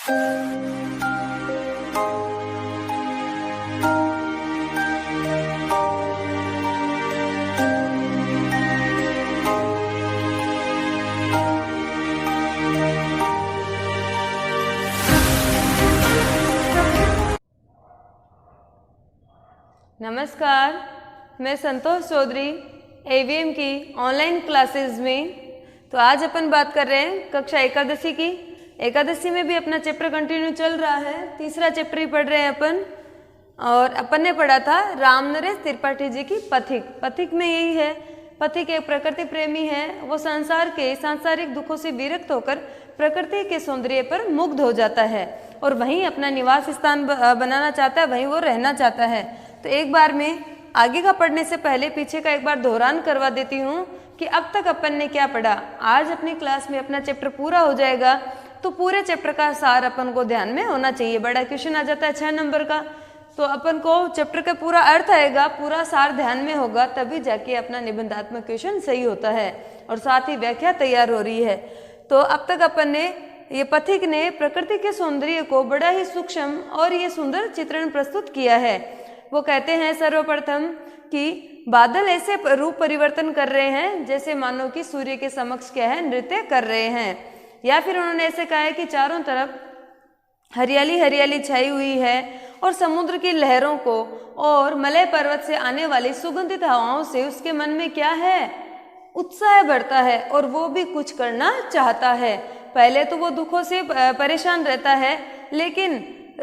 नमस्कार, मैं संतोष चौधरी एवीएम की ऑनलाइन क्लासेस में। तो आज अपन बात कर रहे हैं कक्षा एकादशी की। एकादशी में भी अपना चैप्टर कंटिन्यू चल रहा है, तीसरा चैप्टर ही पढ़ रहे हैं अपन। और अपन ने पढ़ा था राम नरेश त्रिपाठी जी की पथिक। पथिक में यही है, पथिक एक प्रकृति प्रेमी है, वो संसार के सांसारिक दुखों से विरक्त होकर प्रकृति के सौंदर्य पर मुग्ध हो जाता है और वहीं अपना निवास स्थान बनाना चाहता है, वहीं वो रहना चाहता है। तो एक बार में आगे का पढ़ने से पहले पीछे का एक बार दोहरान करवा देती हूँ कि अब तक अपन ने क्या पढ़ा। आज अपनी क्लास में अपना चैप्टर पूरा हो जाएगा तो पूरे चैप्टर का सार अपन को ध्यान में होना चाहिए। बड़ा क्वेश्चन आ जाता है 6 नंबर का, तो अपन को चैप्टर का पूरा अर्थ आएगा, पूरा सार ध्यान में होगा, तभी जाके अपना निबंधात्मक क्वेश्चन सही होता है और साथ ही व्याख्या तैयार हो रही है। तो अब तक अपन ने ये पथिक ने प्रकृति के सौंदर्य को बड़ा ही सूक्ष्म और ये सुंदर चित्रण प्रस्तुत किया है। वो कहते हैं सर्वप्रथम कि बादल ऐसे रूप परिवर्तन कर रहे हैं जैसे मानो कि सूर्य के समक्ष क्या है, नृत्य कर रहे हैं। या फिर उन्होंने ऐसे कहा है कि चारों तरफ हरियाली हरियाली छाई हुई है और समुद्र की लहरों को और मलय पर्वत से आने वाली सुगंधित हवाओं से उसके मन में क्या है, उत्साह बढ़ता है और वो भी कुछ करना चाहता है। पहले तो वो दुखों से परेशान रहता है, लेकिन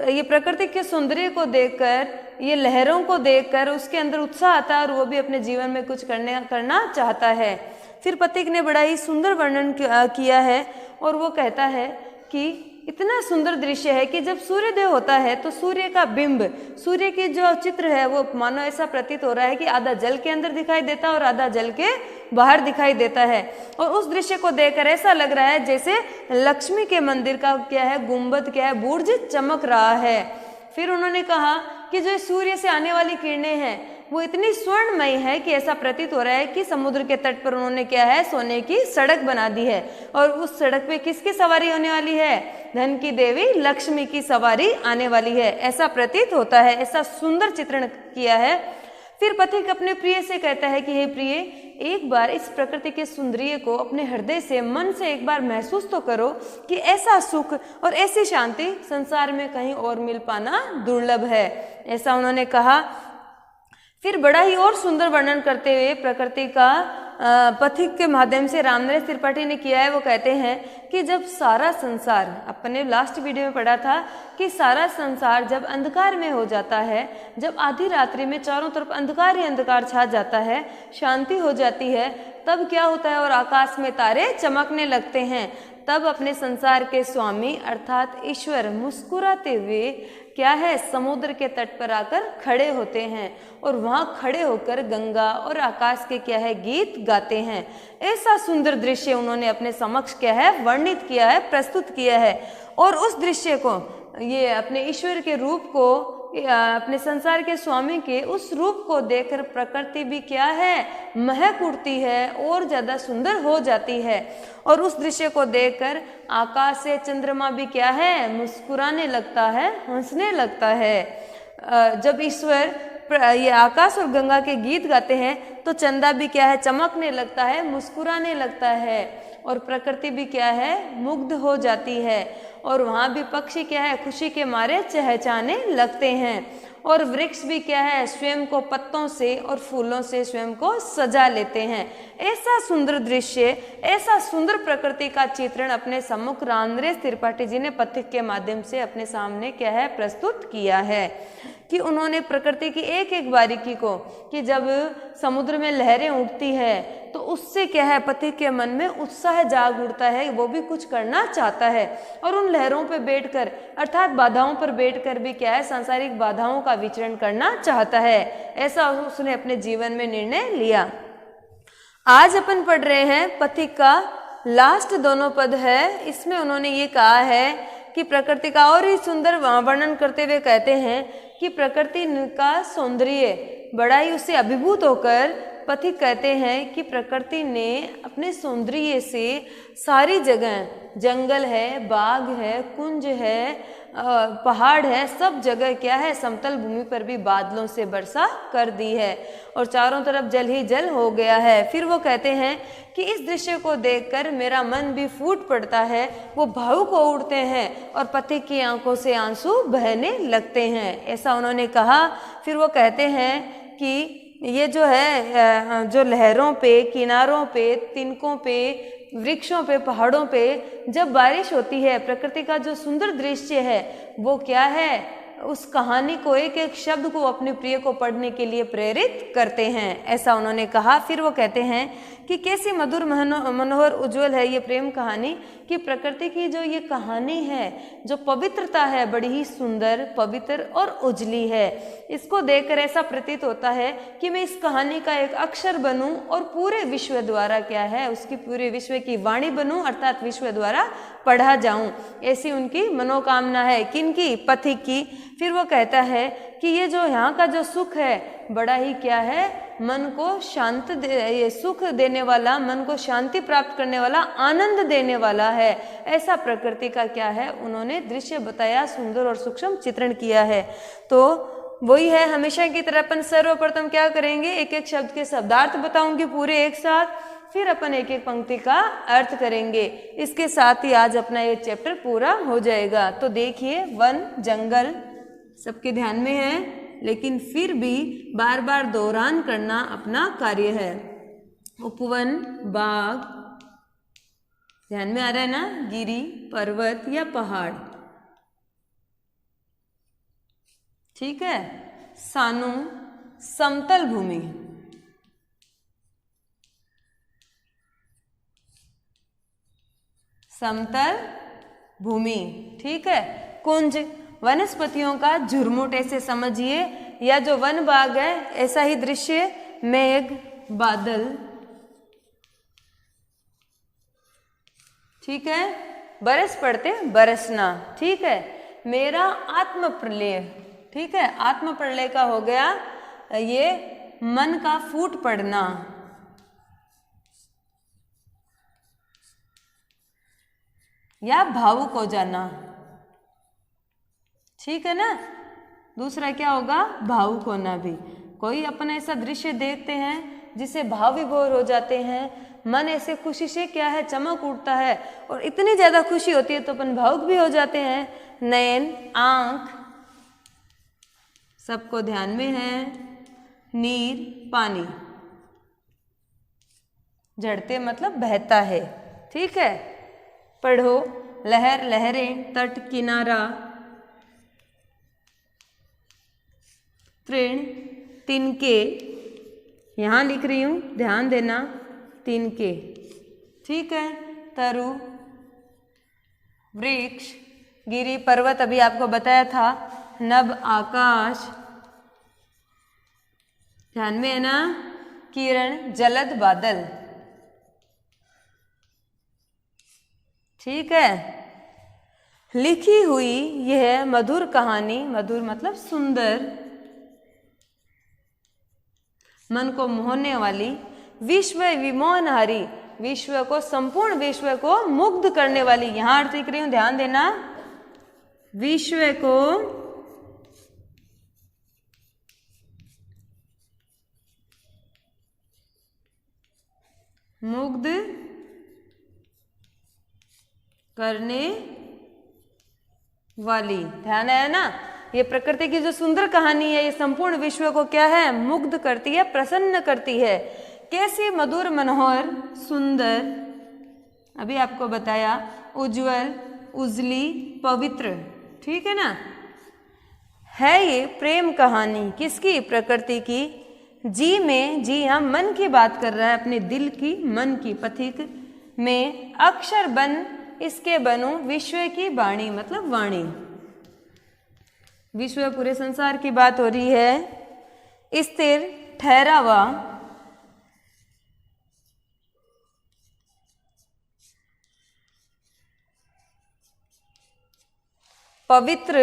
ये प्रकृति के सौंदर्य को देखकर, ये लहरों को देखकर उसके अंदर उत्साह आता है और वो भी अपने जीवन में कुछ करना चाहता है। फिर पथिक ने बड़ा ही सुंदर वर्णन किया है और वो कहता है कि इतना सुंदर दृश्य है कि जब सूर्योदय होता है तो सूर्य का बिंब, सूर्य की जो चित्र है वो मानो ऐसा प्रतीत हो रहा है कि आधा जल के अंदर दिखाई देता है और आधा जल के बाहर दिखाई देता है। और उस दृश्य को देखकर ऐसा लग रहा है जैसे लक्ष्मी के मंदिर का क्या है, गुंबद क्या है, बुर्ज चमक रहा है। फिर उन्होंने कहा कि जो सूर्य से आने वाली किरणें हैं वो इतनी स्वर्णमय है कि ऐसा प्रतीत हो रहा है कि समुद्र के तट पर उन्होंने क्या है, सोने की सड़क बना दी है और उस सड़क पे किसकी सवारी होने वाली है, धन की देवी लक्ष्मी की सवारी आने वाली है, ऐसा प्रतीत होता है। ऐसा सुंदर चित्रण किया है। फिर पथिक अपने प्रिय से कहता है कि हे प्रिय, एक बार इस प्रकृति के सौंदर्य को अपने हृदय से, मन से एक बार महसूस तो करो कि ऐसा सुख और ऐसी शांति संसार में कहीं और मिल पाना दुर्लभ है, ऐसा उन्होंने कहा। फिर बड़ा ही और सुंदर वर्णन करते हुए प्रकृति का पथिक के माध्यम से राम नरेश त्रिपाठी ने किया है। वो कहते हैं कि जब सारा संसार, अपने लास्ट वीडियो में पढ़ा था कि सारा संसार जब अंधकार में हो जाता है, जब आधी रात्रि में चारों तरफ अंधकार ही अंधकार छा जाता है, शांति हो जाती है, तब क्या होता है और आकाश में तारे चमकने लगते हैं, तब अपने संसार के स्वामी अर्थात ईश्वर मुस्कुराते हुए क्या है, समुद्र के तट पर आकर खड़े होते हैं और वहां खड़े होकर गंगा और आकाश के क्या है, गीत गाते हैं। ऐसा सुंदर दृश्य उन्होंने अपने समक्ष क्या है, वर्णित किया है, प्रस्तुत किया है। और उस दृश्य को, ये अपने ईश्वर के रूप को, अपने संसार के स्वामी के उस रूप को देखकर प्रकृति भी क्या है, महक उठती है और ज्यादा सुंदर हो जाती है। और उस दृश्य को देखकर आकाश से चंद्रमा भी क्या है, मुस्कुराने लगता है, हंसने लगता है। जब ईश्वर ये आकाश और गंगा के गीत गाते हैं तो चंदा भी क्या है, चमकने लगता है, मुस्कुराने लगता है और प्रकृति भी क्या है, मुग्ध हो जाती है। और वहां भी पक्षी क्या है, खुशी के मारे चहचहाने लगते हैं और वृक्ष भी क्या है, स्वयं को पत्तों से और फूलों से स्वयं को सजा लेते हैं। ऐसा सुंदर दृश्य, ऐसा सुंदर प्रकृति का चित्रण अपने सम्मुख राम नरेश त्रिपाठी जी ने पथिक के माध्यम से अपने सामने क्या है, प्रस्तुत किया है। कि उन्होंने प्रकृति की एक एक बारीकी को, कि जब समुद्र में लहरें उठती है तो उससे क्या है, पथिक के मन में उत्साह जाग उठता है, वो भी कुछ करना चाहता है और उन लहरों पर बैठकर अर्थात बाधाओं पर बैठकर भी क्या है, सांसारिक बाधाओं का विचरण करना चाहता है। ऐसा उसने अपने जीवन में निर्णय लिया। आज अपन पढ़ रहे हैं पथिक का लास्ट दोनों पद है। इसमें उन्होंने ये कहा है कि प्रकृति का और ही सुंदर वर्णन करते हुए कहते हैं कि प्रकृति का सौंदर्य बड़ा ही उससे अभिभूत होकर पथिक कहते हैं कि प्रकृति ने अपने सौंदर्य से सारी जगह, जंगल है, बाग है, कुंज है, पहाड़ है, सब जगह क्या है, समतल भूमि पर भी बादलों से वर्षा कर दी है और चारों तरफ जल ही जल हो गया है। फिर वो कहते हैं कि इस दृश्य को देखकर मेरा मन भी फूट पड़ता है, वो भावुक हो उठते हैं और पथिक की आंखों से आंसू बहने लगते हैं, ऐसा उन्होंने कहा। फिर वो कहते हैं कि ये जो है, जो लहरों पे, किनारों पे, तिनकों पे, वृक्षों पे, पहाड़ों पे जब बारिश होती है, प्रकृति का जो सुंदर दृश्य है वो क्या है, उस कहानी को, एक एक शब्द को अपने प्रिय को पढ़ने के लिए प्रेरित करते हैं, ऐसा उन्होंने कहा। फिर वो कहते हैं कि कैसी मधुर मनोहर उज्जवल है ये प्रेम कहानी, कि प्रकृति की जो ये कहानी है, जो पवित्रता है, बड़ी ही सुंदर, पवित्र और उजली है। इसको देखकर ऐसा प्रतीत होता है कि मैं इस कहानी का एक अक्षर बनूं और पूरे विश्व द्वारा क्या है, उसकी पूरे विश्व की वाणी बनूं, अर्थात विश्व द्वारा पढ़ा जाऊं, ऐसी उनकी मनोकामना है। किनकी? पथिक की। फिर वो कहता है कि ये जो यहाँ का जो सुख है, बड़ा ही क्या है, मन को शांत ये सुख देने वाला, मन को शांति प्राप्त करने वाला, आनंद देने वाला है, ऐसा प्रकृति का क्या है, उन्होंने दृश्य बताया, सुंदर और सूक्ष्म चित्रण किया है। तो वही है, हमेशा की तरह अपन सर्वप्रथम क्या करेंगे, एक एक शब्द के शब्दार्थ बताऊंगी पूरे एक साथ, फिर अपन एक एक पंक्ति का अर्थ करेंगे। इसके साथ ही आज अपना ये चैप्टर पूरा हो जाएगा। तो देखिए, वन, जंगल सबके ध्यान में है, लेकिन फिर भी बार बार दोहरान करना अपना कार्य है। उपवन, बाग, ध्यान में आ रहा है ना, गिरी, पर्वत या पहाड़, ठीक है। सानु, समतल भूमि, समतल भूमि, ठीक है। कुंज, वनस्पतियों का झुरमुट, ऐसे समझिए, या जो वन बाग है ऐसा ही दृश्य। मेघ, बादल, ठीक है। बरस पड़ते बरसना, ठीक है। मेरा आत्म प्रलय, ठीक है, आत्म प्रलय का हो गया ये मन का फूट पड़ना, या भावुक हो जाना, ठीक है ना। दूसरा क्या होगा, भावुक होना भी। कोई अपन ऐसा दृश्य देखते हैं जिसे भाव विभोर हो जाते हैं, मन ऐसे खुशी से क्या है, चमक उठता है और इतनी ज्यादा खुशी होती है तो अपन भावुक भी हो जाते हैं। नयन, आंख, सबको ध्यान में है। नीर, पानी, झड़ते मतलब बहता है, ठीक है। पढ़ो, लहर, लहरें, तट, किनारा, तृण, तिनके, यहां लिख रही हूं, ध्यान देना, तिनके, ठीक है। तरु, वृक्ष, गिरी, पर्वत अभी आपको बताया था। नभ, आकाश, ध्यान में है ना। किरण, जलद, बादल, ठीक है। लिखी हुई यह मधुर कहानी, मधुर मतलब सुंदर, मन को मोहने वाली, विश्व विमोहनहारी, विश्व को, संपूर्ण विश्व को मुग्ध करने वाली, यहां अर्थ लिख रही हूं, ध्यान देना। विश्व को मुग्ध करने वाली, ध्यान है ना। ये प्रकृति की जो सुंदर कहानी है, ये संपूर्ण विश्व को क्या है, मुग्ध करती है, प्रसन्न करती है। कैसी मधुर, मनोहर, सुंदर, अभी आपको बताया, उज्जवल, उजली, पवित्र, ठीक है ना। है ये प्रेम कहानी किसकी, प्रकृति की। जी में, जी हाँ, मन की बात कर रहा है, अपने दिल की, मन की। पथिक में, अक्षर बन इसके बनूं, विश्व की वाणी मतलब वाणी, विश्व पूरे संसार की बात हो रही है। स्थिर, ठहरा हुआ, पवित्र,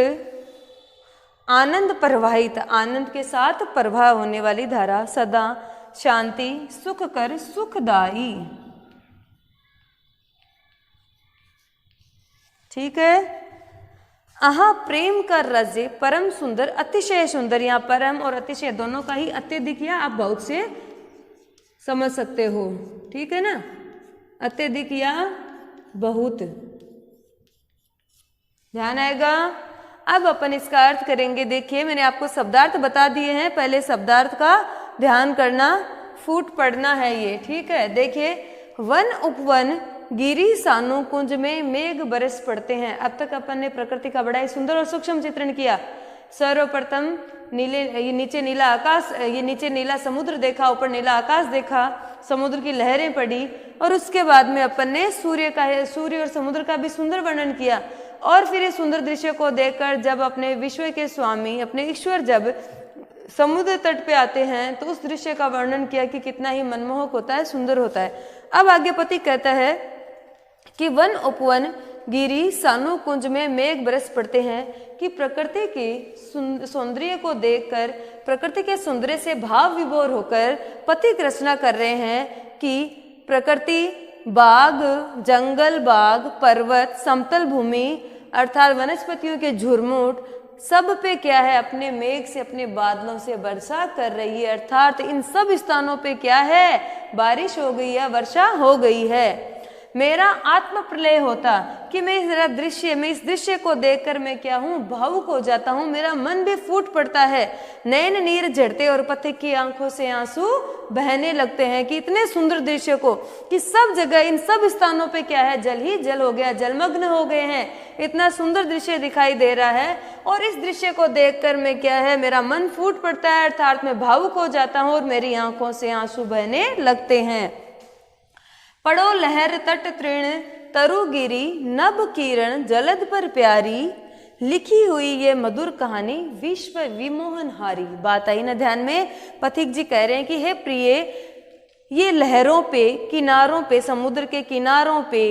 आनंद प्रवाहित, आनंद के साथ प्रवाह होने वाली धारा। सदा, शांति सुखकर सुखदाई। ठीक है। आहा प्रेम का राज्य परम सुंदर अतिशय सुंदर, यहाँ परम और अतिशय दोनों का ही अत्यधिक या आप बहुत से समझ सकते हो। ठीक है ना, अत्यधिक या बहुत, ध्यान आएगा। अब अपन इसका अर्थ करेंगे। देखिए मैंने आपको शब्दार्थ बता दिए हैं, पहले शब्दार्थ का ध्यान करना, फूट पढ़ना है ये। ठीक है, देखिए वन उपवन गिरी सानु कुंज में मेघ बरस पड़ते हैं। अब तक अपन ने प्रकृति का बड़ा ही सुंदर और सूक्ष्म चित्रण किया। सर्वप्रथम ये नीचे नीला आकाश, ये नीचे नीला समुद्र देखा, ऊपर नीला आकाश देखा, समुद्र की लहरें पड़ी, और उसके बाद में अपन ने सूर्य और समुद्र का भी सुंदर वर्णन किया। और फिर इस सुंदर दृश्य को देखकर जब अपने विश्व के स्वामी अपने ईश्वर जब समुद्र तट पे आते हैं तो उस दृश्य का वर्णन किया कि कितना ही मनमोहक होता है, सुंदर होता है। अब आगे पति कहता है कि वन उपवन गिरी सानु कुंज में मेघ बरस पड़ते हैं, कि प्रकृति के सौंदर्य को देखकर, प्रकृति के सौंदर्य से भाव विभोर होकर पति रचना कर रहे हैं कि प्रकृति बाग, जंगल बाग, पर्वत, समतल भूमि अर्थात वनस्पतियों के झुरमुट सब पे क्या है, अपने मेघ से अपने बादलों से वर्षा कर रही है। अर्थात इन सब स्थानों पे क्या है, बारिश हो गई है, वर्षा हो गई है। मेरा आत्म प्रलय होता कि मैं इस दृश्य को देखकर मैं क्या हूँ, भावुक हो जाता हूँ, मेरा मन भी फूट पड़ता है, नैन नीर झड़ते और पथिक की आंखों से आंसू बहने लगते हैं। कि इतने सुंदर दृश्य को कि सब जगह इन सब स्थानों पे क्या है, जल ही जल हो गया, जलमग्न हो गए हैं। इतना सुंदर दृश्य दिखाई दे रहा है और इस दृश्य को देखकर मैं क्या है, मेरा मन फूट पड़ता है, अर्थात मैं भावुक हो जाता हूँ और मेरी आंखों से आंसू बहने लगते हैं। पड़ो लहर तट तृण तरुगिरी नभ किरण जलद पर प्यारी, लिखी हुई ये मधुर कहानी विश्व विमोहनहारी। बात आई ना ध्यान में। पथिक जी कह रहे हैं कि हे प्रिय, ये लहरों पे, किनारों पे, समुद्र के किनारों पे,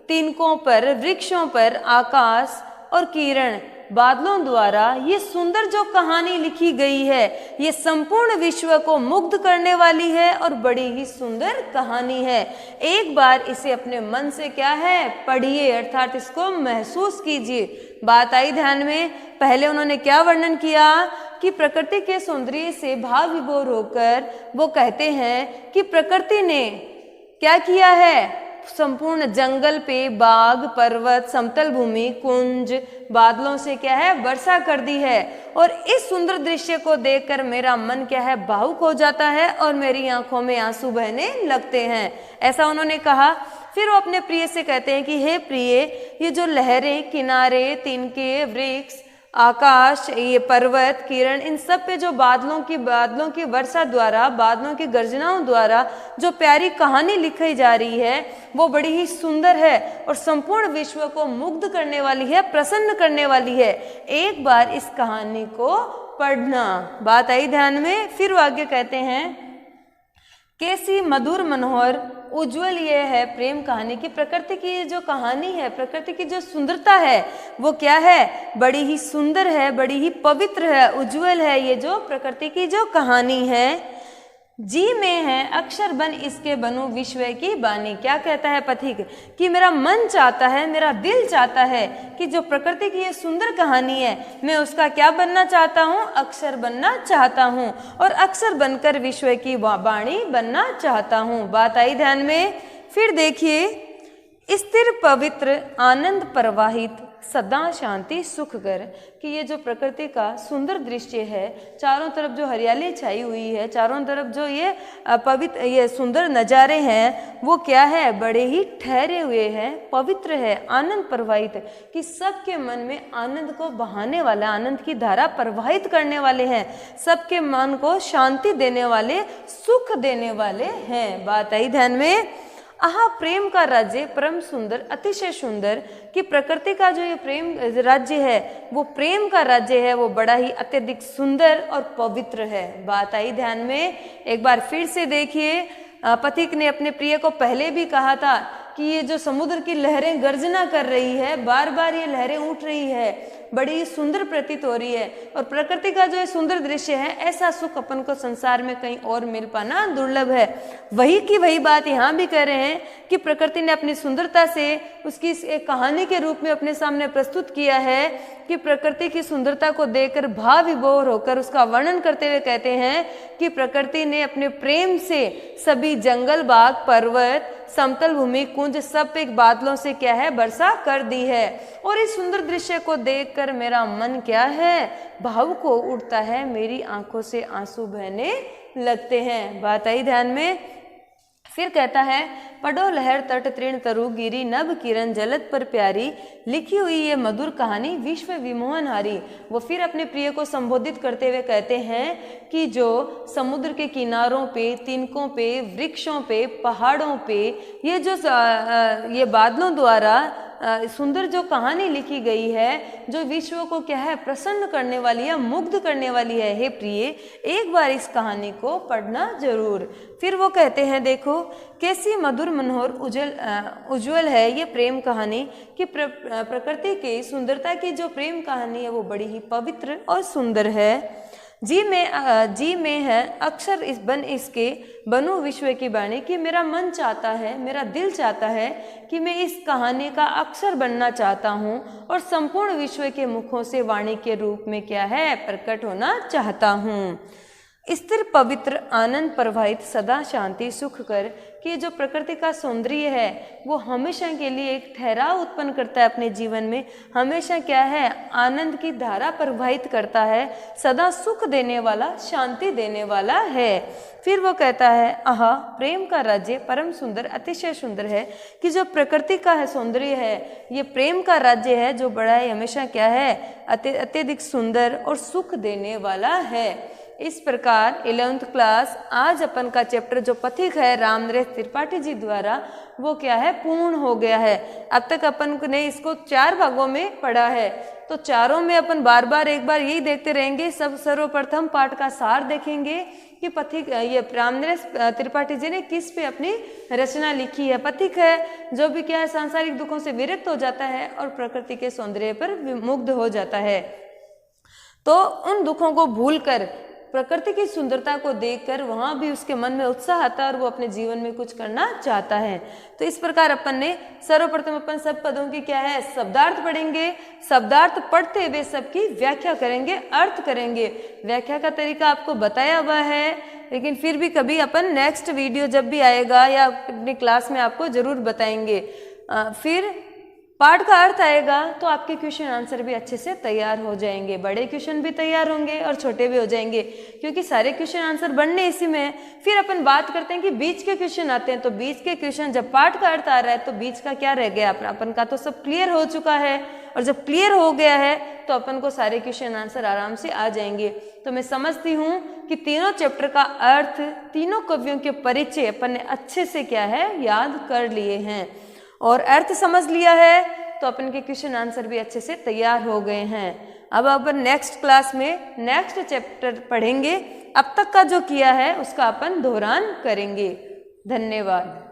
तिनकों पर, वृक्षों पर, आकाश और किरण बादलों द्वारा ये सुंदर जो कहानी लिखी गई है, ये संपूर्ण विश्व को मुग्ध करने वाली है और बड़ी ही सुंदर कहानी है। एक बार इसे अपने मन से क्या है, पढ़िए, अर्थात इसको महसूस कीजिए। बात आई ध्यान में। पहले उन्होंने क्या वर्णन किया कि प्रकृति के सौंदर्य से भाव विभोर होकर वो कहते हैं कि प्रकृति ने क्या किया है, संपूर्ण जंगल पे बाग, पर्वत, समतल भूमि, कुंज, बादलों से क्या है, वर्षा कर दी है। और इस सुंदर दृश्य को देखकर मेरा मन क्या है, भावुक हो जाता है और मेरी आंखों में आंसू बहने लगते हैं। ऐसा उन्होंने कहा। फिर वो अपने प्रिय से कहते हैं कि हे प्रिय, ये जो लहरें, किनारे, तिनके, वृक्ष, आकाश, ये पर्वत, किरण, इन सब पे जो बादलों की वर्षा द्वारा, बादलों की गर्जनाओं द्वारा जो प्यारी कहानी लिखी जा रही है वो बड़ी ही सुंदर है और संपूर्ण विश्व को मुग्ध करने वाली है, प्रसन्न करने वाली है। एक बार इस कहानी को पढ़ना। बात आई ध्यान में। फिर वो आगे कहते हैं, कैसी मधुर मनोहर उज्जवल ये है प्रेम कहानी की। प्रकृति की जो कहानी है, प्रकृति की जो सुंदरता है वो क्या है, बड़ी ही सुंदर है, बड़ी ही पवित्र है, उज्जवल है। ये जो प्रकृति की जो कहानी है, जी में है अक्षर बन इसके बनूं विश्व की बानी। क्या कहता है पथिक कि मेरा मन चाहता है, मेरा दिल चाहता है कि जो प्रकृति की ये सुंदर कहानी है, मैं उसका क्या बनना चाहता हूँ, अक्षर बनना चाहता हूँ और अक्षर बनकर विश्व की वाणी बनना चाहता हूँ। बात आई ध्यान में। फिर देखिए, स्थिर पवित्र आनंद प्रवाहित सदा शांति सुखकर, कि ये जो प्रकृति का सुंदर दृश्य है, चारों तरफ जो हरियाली छाई हुई है, चारों तरफ जो ये पवित्र, ये सुंदर नज़ारे हैं, वो क्या है, बड़े ही ठहरे हुए हैं, पवित्र है, आनंद प्रवाहित, कि सबके मन में आनंद को बहाने वाला, आनंद की धारा प्रवाहित करने वाले हैं, सबके मन को शांति देने वाले, सुख देने वाले हैं। बात आई ध्यान में। आहा प्रेम का राज्य परम सुंदर, अतिशय सुंदर, कि प्रकृति का जो ये प्रेम राज्य है, वो प्रेम का राज्य है, वो बड़ा ही अत्यधिक सुंदर और पवित्र है। बात आई ध्यान में। एक बार फिर से देखिए, पथिक ने अपने प्रिय को पहले भी कहा था कि ये जो समुद्र की लहरें गर्जना कर रही है, बार बार ये लहरें उठ रही है, बड़ी सुंदर प्रतीत हो रही है। और प्रकृति का जो ये सुंदर दृश्य है, ऐसा सुख अपन को संसार में कहीं और मिल पाना दुर्लभ है। वही की वही बात यहाँ भी कह रहे हैं कि प्रकृति ने अपनी सुंदरता से उसकी एक कहानी के रूप में अपने सामने प्रस्तुत किया है कि प्रकृति की सुंदरता को देखकर भाव विभोर होकर उसका वर्णन करते हुए कहते हैं कि प्रकृति ने अपने प्रेम से सभी जंगल, बाग, पर्वत, समतल भूमि, कुंज सब एक बादलों से क्या है, वर्षा कर दी है। और इस सुंदर दृश्य को देखकर मेरा मन क्या है, भावुक हो उठता है, मेरी आंखों से आंसू बहने लगते हैं। बात आई ध्यान में। फिर कहता है, पढ़ो लहर तट तृण तरु गिरी नभ किरण जलद पर प्यारी, लिखी हुई ये मधुर कहानी विश्व विमोहन हारी। वो फिर अपने प्रिय को संबोधित करते हुए कहते हैं कि जो समुद्र के किनारों पे, तिनकों पे, वृक्षों पे, पहाड़ों पे ये जो ये बादलों द्वारा सुंदर जो कहानी लिखी गई है, जो विश्व को क्या है, प्रसन्न करने वाली है, मुग्ध करने वाली है, हे प्रिय एक बार इस कहानी को पढ़ना जरूर। फिर वो कहते हैं, देखो कैसी मधुर मनोहर उज्जवल है ये प्रेम कहानी, कि प्रकृति की सुंदरता की जो प्रेम कहानी है वो बड़ी ही पवित्र और सुंदर है। जी में है अक्षर इस बन इसके बनो विश्व की वाणी, कि मेरा मन चाहता है, मेरा दिल चाहता है कि मैं इस कहानी का अक्षर बनना चाहता हूँ और संपूर्ण विश्व के मुखों से वाणी के रूप में क्या है, प्रकट होना चाहता हूँ। स्थिर पवित्र आनंद प्रवाहित सदा शांति सुख कर, कि जो प्रकृति का सौंदर्य है वो हमेशा के लिए एक ठहराव उत्पन्न करता है अपने जीवन में, हमेशा क्या है, आनंद की धारा प्रवाहित करता है, सदा सुख देने वाला, शांति देने वाला है। फिर वो कहता है, आहा प्रेम का राज्य परम सुंदर, अतिशय सुंदर है, कि जो प्रकृति का है सौंदर्य है, ये प्रेम का राज्य है जो बड़ा है, हमेशा क्या है, अत्यधिक सुंदर और सुख देने वाला है। इस प्रकार 11th क्लास आज अपन का चैप्टर जो पथिक है रामनरेश त्रिपाठी जी द्वारा, वो क्या है, पूर्ण हो गया है। अब तक अपन ने इसको 4 भागों में पढ़ा है, तो चारों में अपन बार बार एक बार यही देखते रहेंगे। सब सर्वप्रथम पाठ का सार देखेंगे कि पथिक ये रामनरेश त्रिपाठी जी ने किस पे अपनी रचना लिखी है। पथिक है जो भी क्या है, सांसारिक दुखों से विरक्त हो जाता है और प्रकृति के सौंदर्य पर मुग्ध हो जाता है। तो उन दुखों को भूलकर प्रकृति की सुंदरता को देखकर वहां भी उसके मन में उत्साह आता है और वो अपने जीवन में कुछ करना चाहता है। तो इस प्रकार अपन ने सर्वप्रथम अपन सब पदों की क्या है, शब्दार्थ पढ़ेंगे। शब्दार्थ पढ़ते हुए सबकी व्याख्या करेंगे, अर्थ करेंगे। व्याख्या का तरीका आपको बताया हुआ है, लेकिन फिर भी कभी अपन नेक्स्ट वीडियो जब भी आएगा या अपनी क्लास में आपको जरूर बताएंगे। फिर पाठ का अर्थ आएगा तो आपके क्वेश्चन आंसर भी अच्छे से तैयार हो जाएंगे, बड़े क्वेश्चन भी तैयार होंगे और छोटे भी हो जाएंगे, क्योंकि सारे क्वेश्चन आंसर बनने इसी में है। फिर अपन बात करते हैं कि बीच के क्वेश्चन आते हैं, तो बीच के क्वेश्चन जब पाठ का अर्थ आ रहा है तो बीच का क्या रह गया, अपन का तो सब क्लियर हो चुका है, और जब क्लियर हो गया है तो अपन को सारे क्वेश्चन आंसर आराम से आ जाएंगे। तो मैं समझती हूँ कि तीनों चैप्टर का अर्थ, तीनों कवियों के परिचय अपन ने अच्छे से क्या है, याद कर लिए हैं, और अर्थ समझ लिया है तो अपन के क्वेश्चन आंसर भी अच्छे से तैयार हो गए हैं। अब अपन नेक्स्ट क्लास में नेक्स्ट चैप्टर पढ़ेंगे। अब तक का जो किया है उसका अपन दोहरान करेंगे। धन्यवाद।